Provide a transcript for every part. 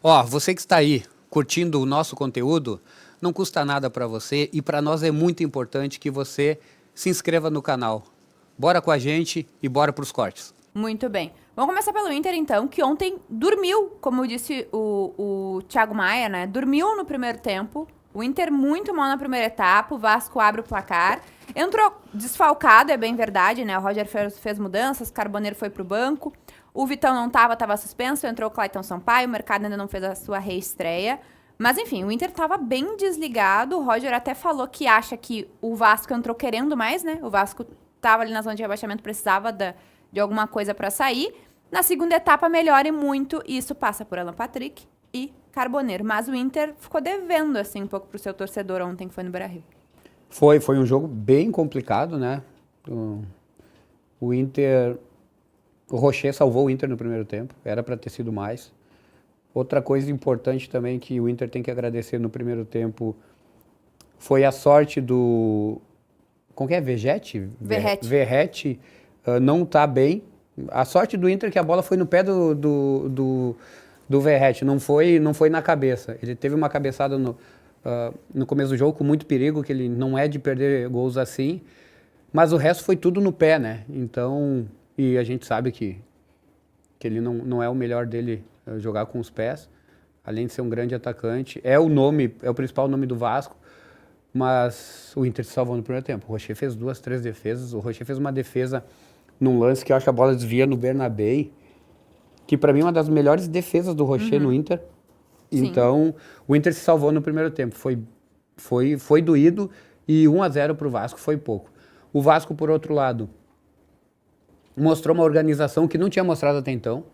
Ó, você que está aí curtindo o nosso conteúdo, não custa nada para você e para nós é muito importante que você se inscreva no canal. Bora com a gente e bora para os cortes. Muito bem. Vamos começar pelo Inter, então, que ontem dormiu, como disse o Thiago Maia, né? Dormiu no primeiro tempo. O Inter muito mal na primeira etapa, o Vasco abre o placar. Entrou desfalcado, é bem verdade, né? O Roger fez mudanças, o Carboneiro foi pro banco. O Vitão não tava suspenso, entrou o Clayton Sampaio, o Mercado ainda não fez a sua reestreia. Mas enfim, o Inter tava bem desligado. O Roger até falou que acha que o Vasco entrou querendo mais, né? O Vasco tava ali na zona de rebaixamento, precisava de alguma coisa para sair. Na segunda etapa, melhore muito, e isso passa por Alan Patrick e Carboneiro. Mas o Inter ficou devendo, assim, um pouco pro seu torcedor ontem, que foi no Beira-Rio. Foi um jogo bem complicado, né? O Inter... O Rocher salvou o Inter no primeiro tempo, era para ter sido mais. Outra coisa importante também que o Inter tem que agradecer no primeiro tempo foi a sorte do... Como que é? Verratti? Verratti não tá bem. A sorte do Inter é que a bola foi no pé do Verratti, não foi na cabeça. Ele teve uma cabeçada no começo do jogo com muito perigo, que ele não é de perder gols assim, mas o resto foi tudo no pé, né? Então, e a gente sabe que ele não é o melhor dele jogar com os pés, além de ser um grande atacante. É o principal nome do Vasco, mas o Inter se salvou no primeiro tempo. O Rocher fez 2, 3 defesas. O Rocher fez uma defesa num lance que eu acho que a bola desvia no Bernabé, que para mim é uma das melhores defesas do Rocher no Inter. Sim. Então, o Inter se salvou no primeiro tempo. Foi doído e 1-0 para o Vasco foi pouco. O Vasco, por outro lado, mostrou uma organização que não tinha mostrado até então.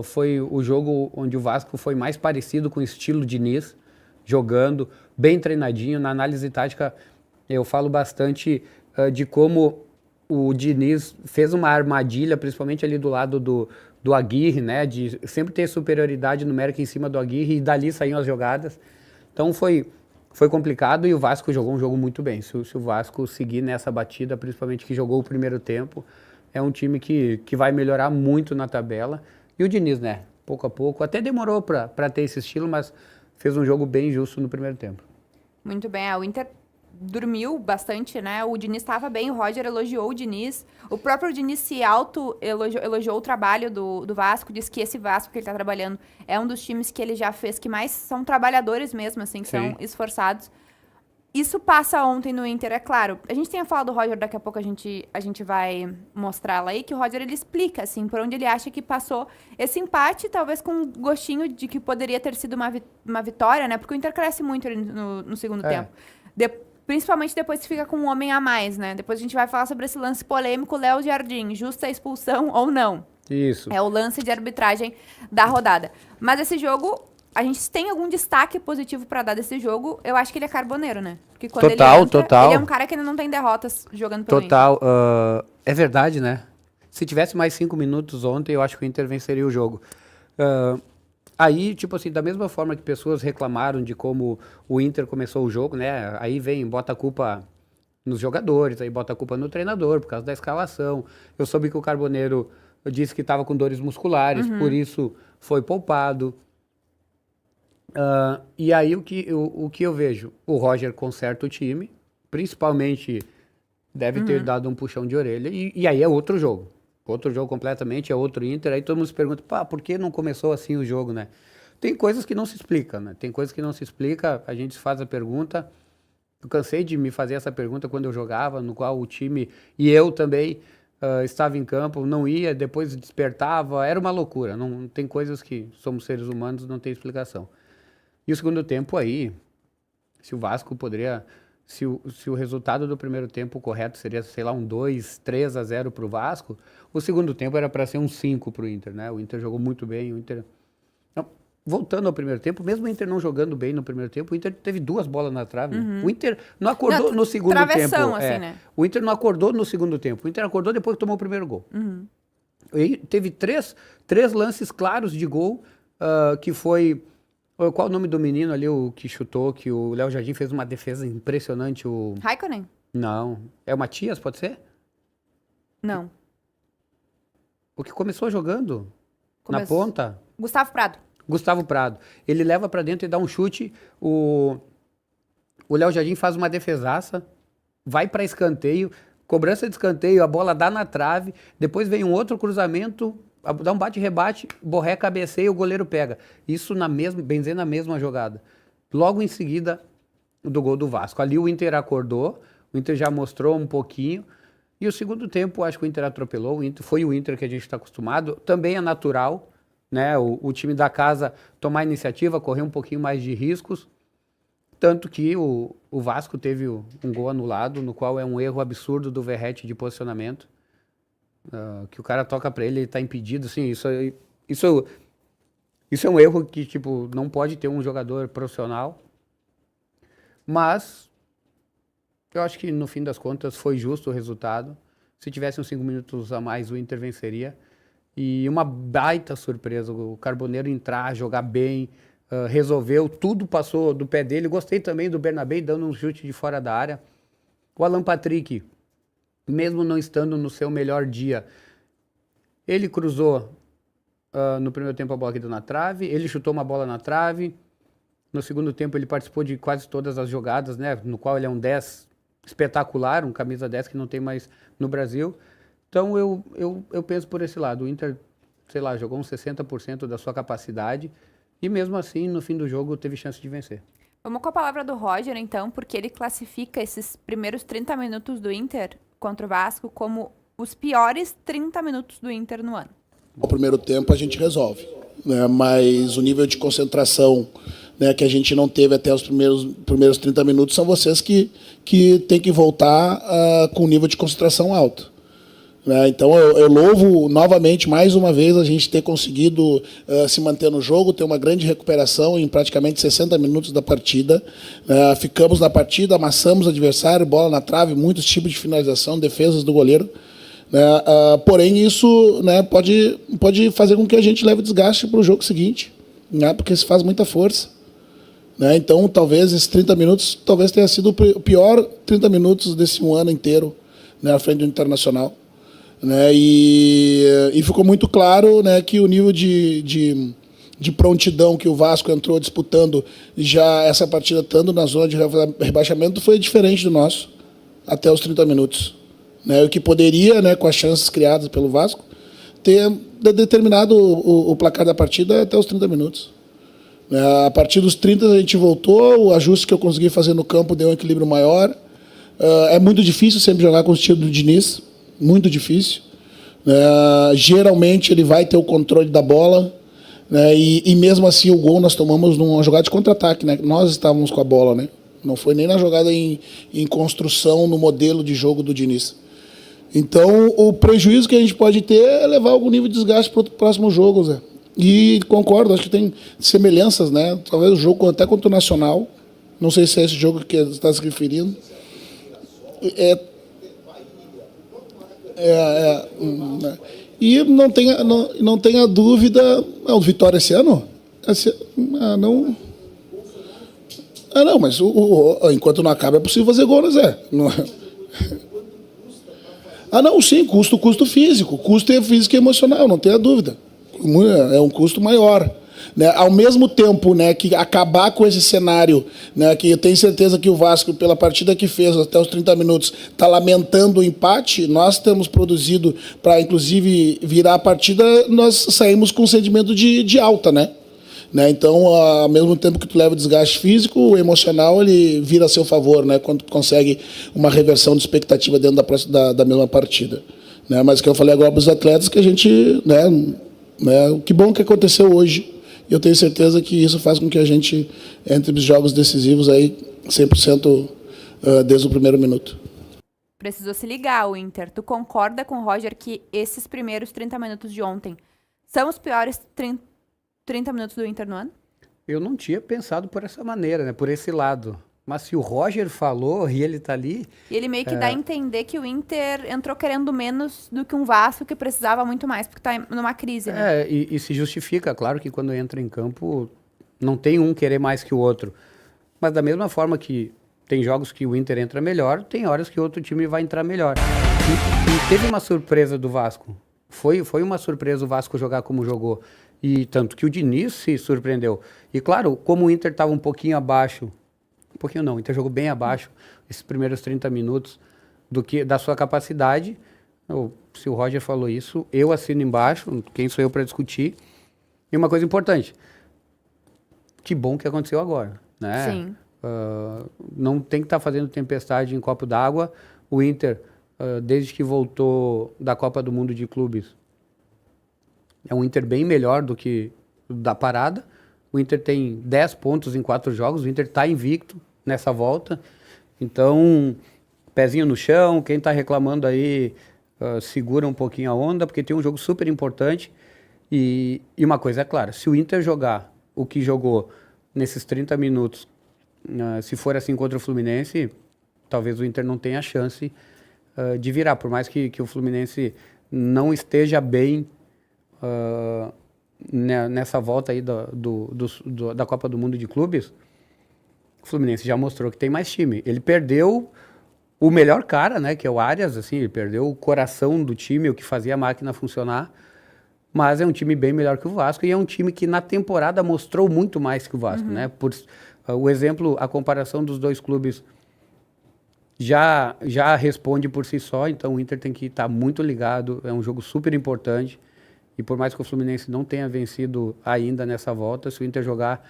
Foi o jogo onde o Vasco foi mais parecido com o estilo Diniz, jogando, bem treinadinho. Na análise tática, eu falo bastante de como o Diniz fez uma armadilha, principalmente ali do lado do Aguirre, né? De sempre ter superioridade numérica em cima do Aguirre e dali saíam as jogadas. Então foi complicado e o Vasco jogou um jogo muito bem. Se o Vasco seguir nessa batida, principalmente que jogou o primeiro tempo, é um time que vai melhorar muito na tabela. E o Diniz, né? Pouco a pouco, até demorou para ter esse estilo, mas fez um jogo bem justo no primeiro tempo. Muito bem. O Inter dormiu bastante, né? O Diniz estava bem, o Roger elogiou o Diniz. O próprio Diniz se elogiou o trabalho do Vasco, disse que esse Vasco que ele está trabalhando é um dos times que ele já fez que mais são trabalhadores mesmo, assim, que são esforçados. Isso passa ontem no Inter, é claro. A gente tinha falado do Roger, daqui a pouco a gente vai mostrá-la aí, que o Roger, ele explica, assim, por onde ele acha que passou esse empate, talvez com um gostinho de que poderia ter sido uma vitória, né? Porque o Inter cresce muito ali no segundo tempo. Principalmente depois que fica com um homem a mais, né? Depois a gente vai falar sobre esse lance polêmico, Léo Jardim, justa expulsão ou não. Isso. É o lance de arbitragem da rodada. Mas esse jogo... A gente tem algum destaque positivo pra dar desse jogo, eu acho que ele é Carboneiro, né? Porque quando ele entra, ele é um cara que ainda não tem derrotas jogando pelo Inter. É verdade, né? Se tivesse mais 5 minutos ontem, eu acho que o Inter venceria o jogo. Aí, tipo assim, da mesma forma que pessoas reclamaram de como o Inter começou o jogo, né? Aí bota a culpa nos jogadores, aí bota a culpa no treinador por causa da escalação. Eu soube que o Carboneiro disse que estava com dores musculares, por isso foi poupado. E aí o que eu vejo? O Roger conserta o time, principalmente deve ter dado um puxão de orelha, e aí é outro jogo. Outro jogo completamente, é outro Inter. Aí todo mundo se pergunta, por que não começou assim o jogo, né? Tem coisas que não se explicam, né? Tem coisas que não se explica, a gente faz a pergunta. Eu cansei de me fazer essa pergunta quando eu jogava, no qual o time, e eu também, estava em campo, não ia, depois despertava, era uma loucura. Não tem coisas que somos seres humanos, não tem explicação. E o segundo tempo aí, se o Vasco poderia... Se o resultado do primeiro tempo correto seria, sei lá, um 2, 3-0 para o Vasco, o segundo tempo era para ser um 5 para o Inter, né? O Inter jogou muito bem, o Inter... Não, voltando ao primeiro tempo, mesmo o Inter não jogando bem no primeiro tempo, o Inter teve 2 bolas na trave. Né? O Inter não acordou no segundo tempo. Assim, né? O Inter não acordou no segundo tempo, o Inter acordou depois que tomou o primeiro gol. E teve três lances claros de gol, que foi... Qual o nome do menino ali, o que chutou, que o Léo Jardim fez uma defesa impressionante? Raikkonen? Não. É o Matias, pode ser? Não. O que começou jogando na ponta? Gustavo Prado. Gustavo Prado. Ele leva para dentro e dá um chute, o Léo Jardim faz uma defesaça, vai para escanteio, cobrança de escanteio, a bola dá na trave, depois vem um outro cruzamento, dá um bate-rebate, Borré cabeceia e o goleiro pega. Isso bem dizer, na mesma jogada. Logo em seguida do gol do Vasco. Ali o Inter acordou, o Inter já mostrou um pouquinho, e o segundo tempo, acho que o Inter atropelou, foi o Inter que a gente está acostumado, também é natural, né? O time da casa tomar iniciativa, correr um pouquinho mais de riscos, tanto que o Vasco teve um gol anulado, no qual é um erro absurdo do Verratti de posicionamento, que o cara toca para ele está impedido, assim, isso é um erro que, tipo, não pode ter um jogador profissional, mas eu acho que, no fim das contas, foi justo o resultado. Se tivesse uns 5 minutos a mais, o Inter venceria. E uma baita surpresa, o Carboneiro entrar, jogar bem, resolveu, tudo passou do pé dele. Gostei também do Bernabé dando um chute de fora da área. O Alan Patrick, mesmo não estando no seu melhor dia, ele cruzou no primeiro tempo a bola que deu na trave, ele chutou uma bola na trave. No segundo tempo ele participou de quase todas as jogadas, né, no qual ele é um 10 espetacular, um camisa 10 que não tem mais no Brasil. Então eu penso por esse lado, o Inter, sei lá, jogou uns 60% da sua capacidade e mesmo assim, no fim do jogo, teve chance de vencer. Vamos com a palavra do Roger, então, porque ele classifica esses primeiros 30 minutos do Inter contra o Vasco como os piores 30 minutos do Inter no ano. No primeiro tempo a gente resolve, né? Mas o nível de concentração, né, que a gente não teve até os primeiros 30 minutos são vocês que tem que voltar com um nível de concentração alto. Né? Então eu louvo novamente, mais uma vez, a gente ter conseguido se manter no jogo, ter uma grande recuperação em praticamente 60 minutos da partida. Ficamos na partida, amassamos o adversário, bola na trave, muitos tipos de finalização, defesas do goleiro. Porém, isso, né, pode fazer com que a gente leve desgaste para o jogo seguinte, né, porque se faz muita força. Né? Então, talvez esses 30 minutos tenha sido o pior 30 minutos desse um ano inteiro, né, à frente do Internacional. Né? E ficou muito claro, né, que o nível de prontidão que o Vasco entrou disputando já essa partida, estando na zona de rebaixamento, foi diferente do nosso, até os 30 minutos. Né? O que poderia, né, com as chances criadas pelo Vasco, ter determinado o placar da partida até os 30 minutos. A partir dos 30 a gente voltou, o ajuste que eu consegui fazer no campo deu um equilíbrio maior. É muito difícil sempre jogar com o estilo do Diniz, muito difícil. Geralmente ele vai ter o controle da bola, né, e mesmo assim o gol nós tomamos numa jogada de contra-ataque, né, nós estávamos com a bola, né, não foi nem na jogada em construção no modelo de jogo do Diniz. Então o prejuízo que a gente pode ter é levar algum nível de desgaste para o próximo jogo, Zé. E concordo, acho que tem semelhanças, né? Talvez o jogo até contra o Nacional, não sei se é esse jogo que você está se referindo. E não tenha dúvida. O Vitória esse ano? Não. Não, mas enquanto não acaba é possível fazer gol, né, Zé? Não, sim, custo físico. Custo é físico e emocional, não tenha dúvida. É um custo maior. Né? Ao mesmo tempo, né, que acabar com esse cenário, né, que eu tenho certeza que o Vasco, pela partida que fez até os 30 minutos, está lamentando o empate, nós temos produzido para, inclusive, virar a partida, nós saímos com um sentimento de alta, né? Então, ao mesmo tempo que tu leva desgaste físico, o emocional ele vira a seu favor, né, quando tu consegue uma reversão de expectativa dentro da mesma partida. Né? Mas o que eu falei agora para os atletas, que a gente... que bom que aconteceu hoje. Eu tenho certeza que isso faz com que a gente entre os jogos decisivos aí 100% desde o primeiro minuto. Precisou se ligar o Inter. Tu concorda com o Roger que esses primeiros 30 minutos de ontem são os piores 30 minutos do Inter no ano? Eu não tinha pensado por essa maneira, né? Por esse lado. Mas se o Roger falou e ele tá ali... E ele meio que dá a entender que o Inter entrou querendo menos do que um Vasco que precisava muito mais, porque tá numa crise, né? E se justifica. Claro que quando entra em campo, não tem um querer mais que o outro. Mas da mesma forma que tem jogos que o Inter entra melhor, tem horas que o outro time vai entrar melhor. E teve uma surpresa do Vasco. Foi uma surpresa o Vasco jogar como jogou. E tanto que o Diniz se surpreendeu. E claro, como o Inter estava um pouquinho abaixo, um pouquinho não, o Inter jogou bem abaixo esses primeiros 30 minutos da sua capacidade. Se o Roger falou isso, eu assino embaixo, quem sou eu para discutir. E uma coisa importante, que bom que aconteceu agora, né? Sim. Não tem que estar fazendo tempestade em copo d'água. O Inter, desde que voltou da Copa do Mundo de Clubes, é um Inter bem melhor do que da parada. O Inter tem 10 pontos em 4 jogos, o Inter está invicto nessa volta. Então, pezinho no chão, quem está reclamando aí, segura um pouquinho a onda, porque tem um jogo super importante. E uma coisa é clara, se o Inter jogar o que jogou nesses 30 minutos, se for assim contra o Fluminense, talvez o Inter não tenha chance de virar, por mais que o Fluminense não esteja bem nessa volta aí da Copa do Mundo de Clubes. O Fluminense já mostrou que tem mais time. Ele perdeu o melhor cara, né, que é o Arias, assim, ele perdeu o coração do time, o que fazia a máquina funcionar, mas é um time bem melhor que o Vasco e é um time que na temporada mostrou muito mais que o Vasco, né? O exemplo, a comparação dos dois clubes já responde por si só, então o Inter tem que estar muito ligado, é um jogo super importante. E por mais que o Fluminense não tenha vencido ainda nessa volta, se o Inter jogar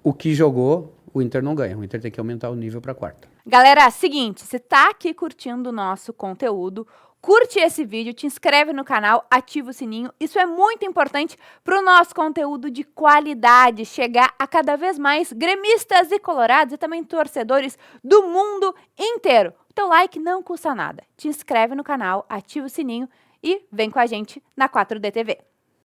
o que jogou, o Inter não ganha. O Inter tem que aumentar o nível para a quarta. Galera, seguinte, você tá aqui curtindo o nosso conteúdo, curte esse vídeo, te inscreve no canal, ativa o sininho. Isso é muito importante para o nosso conteúdo de qualidade chegar a cada vez mais gremistas e colorados e também torcedores do mundo inteiro. O teu like não custa nada. Te inscreve no canal, ativa o sininho e vem com a gente na 4D TV.